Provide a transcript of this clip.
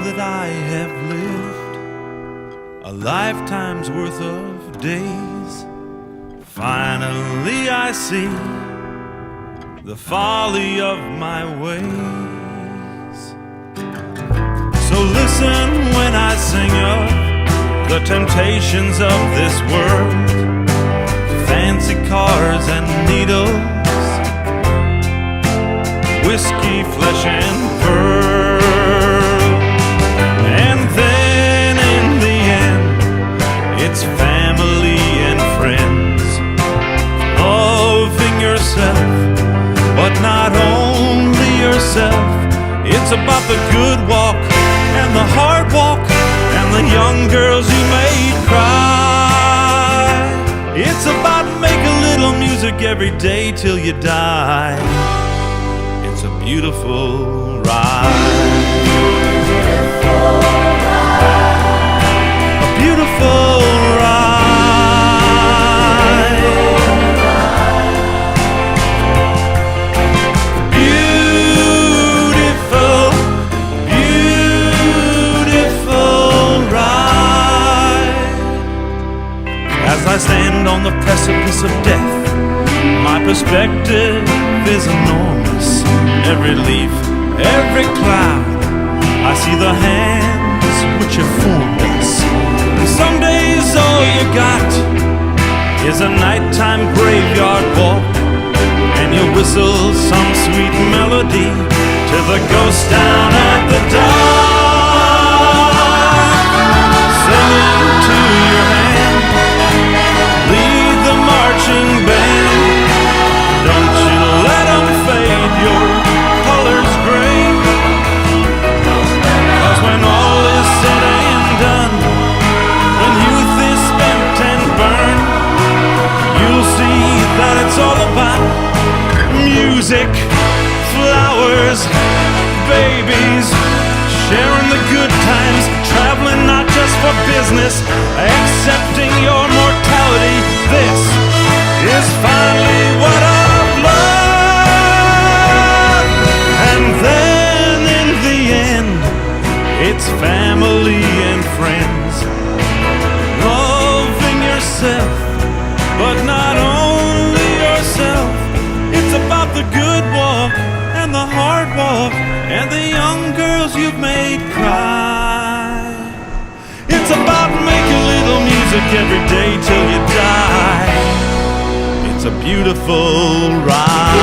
that I have lived a lifetime's worth of days. Finally I see the folly of my ways. So listen when I sing of the temptations of this world, fancy cars and needles, whiskey, flesh and pearl. And then in the end, it's family and friends, loving yourself, but not only yourself. It's about the good walk and the hard walk and the young girls you made cry. It's about making a little music every day till you die. It's a beautiful ride. A beautiful ride. Beautiful, beautiful ride. As I stand on the precipice of death, my perspective is enormous. Every leaf, every cloud, I see the hands which have formed us. And some days all you got is a nighttime graveyard walk, and you whistle some sweet melody to the ghost down at the dock, singing to your hand, lead the marching band. Don't you let them fade your colors gray, 'cause when all is said and done, when youth is spent and burned, you'll see that it's all about music, flowers, babies, sharing the good times, traveling not just for business, accepting your mortality. This is finally what I've loved. And then in the end, it's family and friends, loving yourself, but not only yourself. It's about the good walk and the hard walk and the young girls you've made cry. It's about making little music every day till you die. It's a beautiful ride.